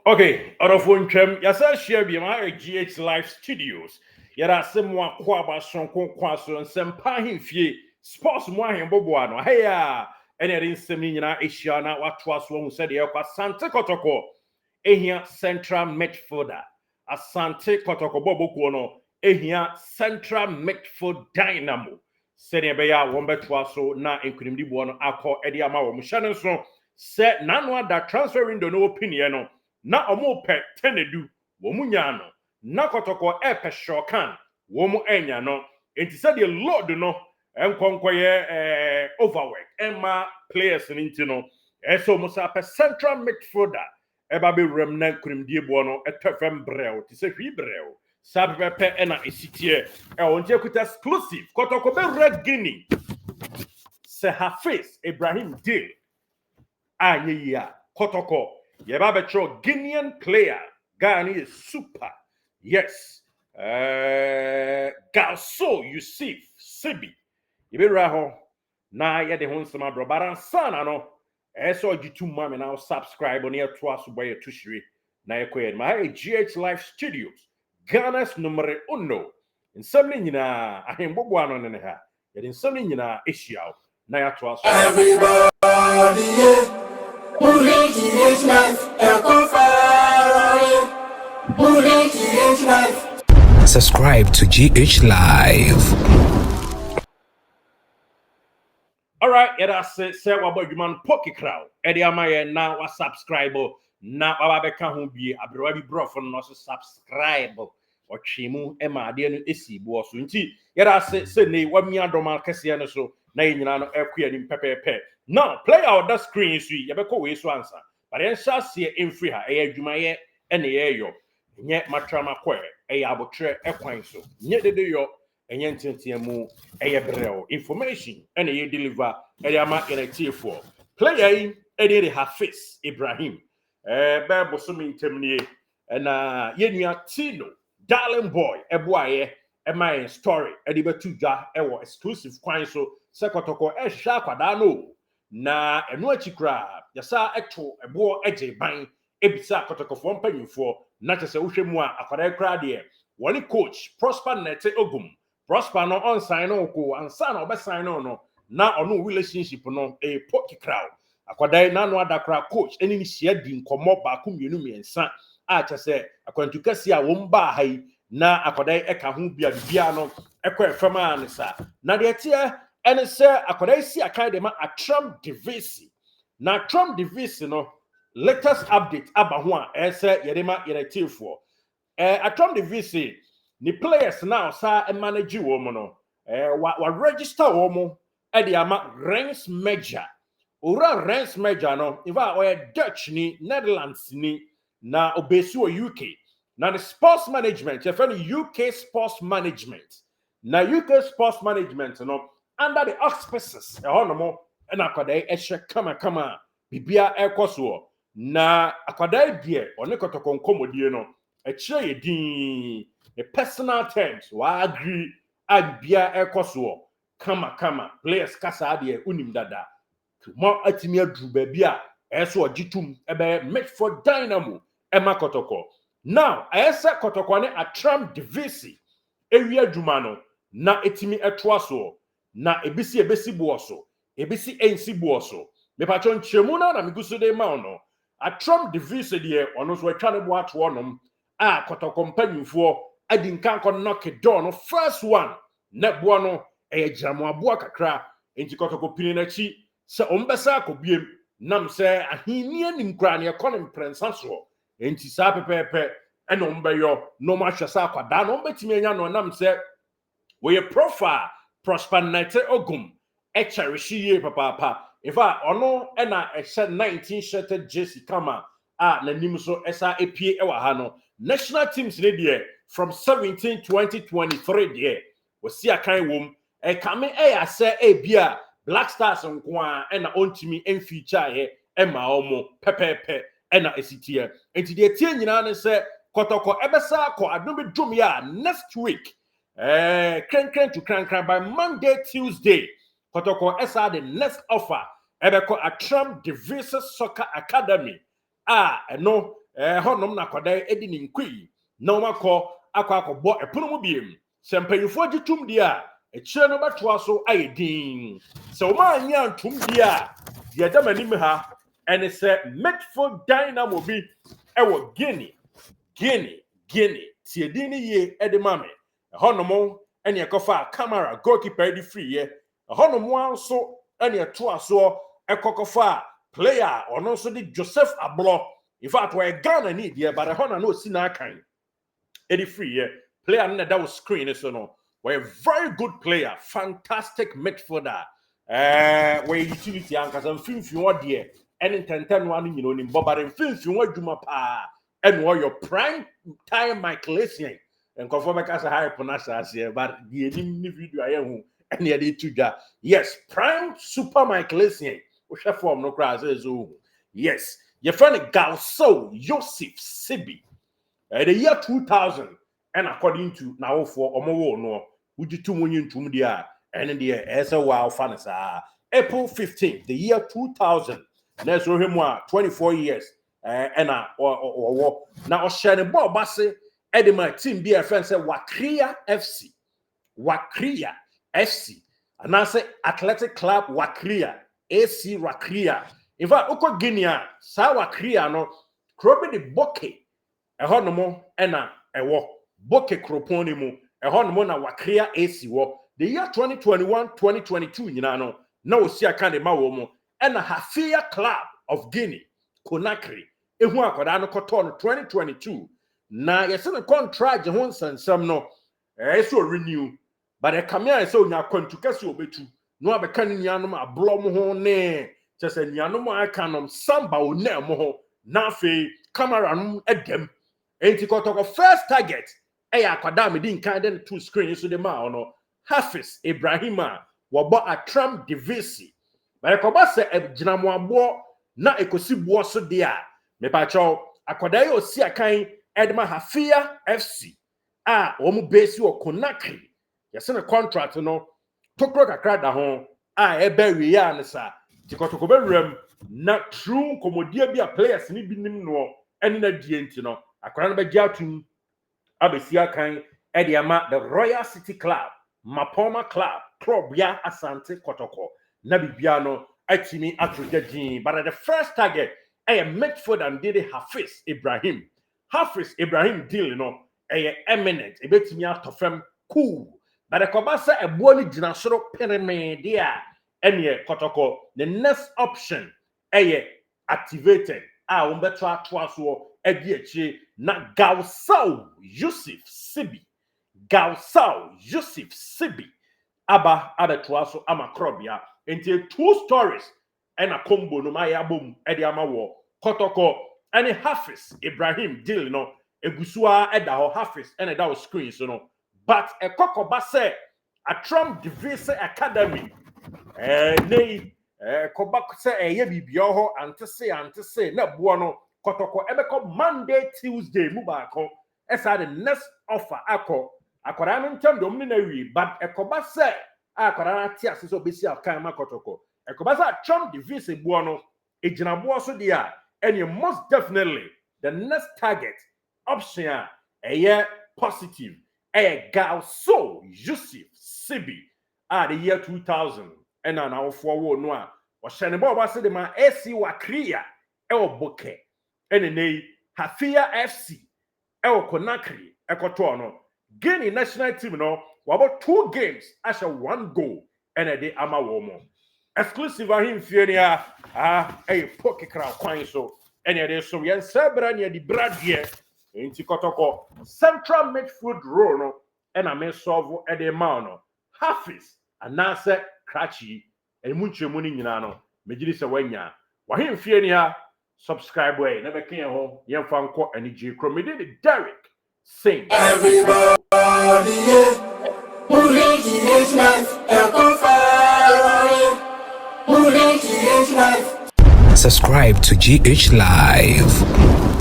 Okay, out of one chem, yasa share be my GH Live Studios. Yara semwa kwa ba sonko kwa so nsempa himfie sports mo ahen bobo ano. Hey ya, ene rin semni nyina ehia na watwa so hu said ye kwa Sante Kotoko. Ehia central midfielder. Asante Kotoko bobo ko no ehia central midfield dynamo. Said ye be ya won betwa so na enkunimdi bo no akọ ede ama wo mo hye so se nanu ada transfer window no opinion no na omo pe tenedu wo mu nya no na Kotoko epe shokan wo mu enya no enti said the lord no enkonkoye overwork emma players ninti no eso mo sa pe central midfielder eba be rem na kunimdie bo no etefem brel ti se hwi brel sabe pe na esitie onje kuta exclusive Kotoko be red Guinea se Hafiz Ibrahim deal anya Kotoko Yeba betro Guinean player. Ghana is super. Yes. Galso Yusuf Sibi. Yebe raho. Na ye de hon sama bro. Baransana no. Eso jitu mami now subscribe on here twice by your tushiri. Na ye kwe my GH Live Studios. Ghana's numero uno. In something nyina ahembo bwano nene ha. Yede in something nyina ishiao. Na ya twice. Everybody, yeah. Subscribe to GH Live. All right, yeah, say what man pocket crowd. Eddie Amaye now was subscribe na baba beka ho bi abrewa bi brofo no so subscribe o chimu ema de no esi bo so nti yeah, say ne wa mi adoma kese no so na nyina no ekua ni pepepe. Now play out that screen so you be ko we so answer. But then shall see in free ha e adwumaye ene ye yo. Nye matrama kwe e abotre ekwan so. Nye de yo enye ntentiamu eye brel information ene ye deliver e ama energy for. Player e de Hafiz Ibrahim. Be bosomi ntemnie na ye nua Tino darling boy eboaye e my story e de betu dwa e wo exclusive kwan so se Kotoko e hwa kwada no na enu achikra yasa eto ebo eje ban ebisa Kotoko fo mpanyimfo na chese wohwemu a akwada kra de woni coach Prosper Nete Ogum Prosper no on sign no ko ansa na obesign no na ono relationship no e poki crowd akwada na no adakra coach eni ni hia di nkomo ba ku mienu miensa a chese akwantu kasi a wo mba hai na akwada eka ho bia no ekọ efema ansa na de tie ene se akwada isi akai de ma atram divisi na atram divisi no latest update aba ho a ese yede ma yeratifo atram divisi ni players now sa manage wo mo no wa register wo mo e de ama Rens Major ora Rens Major no ifa o Dutch ni Netherlands ni na obesi o UK na the sports management you find UK sports management na UK sports management no under the auspices ehonomo na akwadai ehye kama bibia ekoso na akwadai die one Kotoko nkomodie no ekire ye din the personal terms wa agree abia ekoso kama players kasa de unim dada mo atimi adru ba bia eso ogitum ebe Midfield dynamo ema Kotoko now ayesa Kotoko ne atram divisi ewi adwuma no na etimi etoa so na ebisi buoso ebisi ensi buoso me patron nchemu na miguso de ma no atram divisi de ono so atwa ne bo ato onom a Kotoko mpanyimfo adi nkan ko knock door no first one na bo no ejamo abo kakra enti Kotoko pini na chi se ombesa akobiem nam se ahini anim kra ne ekonom prensa so enti sa pepepe eno mbeyo no ma hwesa akwada no mbetimi anya no nam se we profile Prosper Nete Ogum cherishi ye papa ifa ono na ehye 19 shirted jersey kama na nim so esa epie ewa ha no national teams ne de from 17 2023 de we see akan wom kame ya se bia Black Stars nko a na ontimi feature ye ma omo pepepe na esitie enti de tie nyina ne se Kotoko ebesa akọ adobe dwom ya next week crank to crank by Monday, Tuesday. Kotoko esa the next offer. Ebeko Atram Divisive Soccer Academy. No, honom na kwada edi ni nkwi na omakọ akọ epono mu biem sempanyufo gitum dia echire no batoa so ayedin se o ma anya ntum dia de adamanim ha ene se Midfielder dynamo bi ewo Guinea tie din ni ye edemame honom ene ekofa camera goalkeeper edi free ye honom anso ene etoa so ekokofa player ono so di Joseph Ablo in fact we Ghana need here but hona no si na kan edi free ye player na that was screen so no we a very good player fantastic midfielder we utility anka some finfin wo de any 10 one you know ni bobare finfin wo adwuma pa and wo your prime time Michaelesian and confirm make us high pronounce here but the enim ni video aye hu and ye dey tuja yes prime super Michaelesian we share form no cry so yes your friend Galso Joseph Sibi the year 2000 and according to now for omowo no ujitu munyi ntum dia and the as a wow fans April 15th the year 2000 na so hemu 24 years and na o share the ball base edema team be a friend say Wakria FC and I say Athletic Club Wakria AC Wakria in fact uko Guinea sa Wakria no krobe de boke eho no mo ena ewo boke kroponi mu eho no mo na Wakria AC wo the year 2021-2022 nyina no na osi aka de ma wo mu ena Hafiz Club of Guinea Conakry ehu akoda no koto no 2022 na yese ne contract ho nsansam no so renew but e kamia so nya kwantuka si obetu no abeka ne nuanom ablom ho ne chese nuanom akanom samba onem ho na fe camera no edem enti Kotoko first target akwada me din kan den two screen so de ma no Hafiz Ibrahim wobo atram divisi but ekoba se ginamo abo na ekosi bo so de a me pa chaw akwada yo si akan edma Hafiz FC omu base wo Conakry yese ne contract no tokro kakra da ho ebewi ya ne sa Kotoko bewrem na true komodia bi a players ni binim no eni na die nti no akwara no begya tum abesi akan ediama the Royal City Club Mapoma Club ya Asante Kotoko na bibia no atimi atrojagin but the first target midfielder and did Hafiz Ibrahim deal no eminent ebetimi atofem cool but ekobasa ebo ni gina soro pyramid dia ene Kotoko the next option activated umbeto atwaso ediechi na Galso Joseph Sibi aba abetwaso amakrobia enti two stories and a combo no maya bom ediama wo Kotoko and Hafiz Ibrahim deal no egusua eda ho Hafiz and that was screen so no but a kokoba say a Trump Divise Academy nei koba say ye bibio ho ante say na bo no Kotoko ebeko Monday Tuesday mu ba ko esa the next offer akwara no ntem dom ni na wi but ekoba say akwara na ti ase so besi akan ma Kotoko ekoba say Trump Divise bo no ejinabo so dia and you most definitely the next target option positive Galso Joseph Sibi the year 2000 and now for no or Shanabo was the man AC Wakria Boke and a Hafiz FC Conakry Ekotono Guinea national team no about 2 games as 1 goal and a day amawomo exclusive him fienia poke crowd coin so and there so yen sebra near the brad here in Kotoko central midfield role no and I may solve at the no Hafiz anase Krachi and munchemu ni nyina no megiri se wanya wa him fienia subscribe way never can ho yen fanko and G Cromedy Derek sing Everybody, who lives his life, subscribe to GH Live.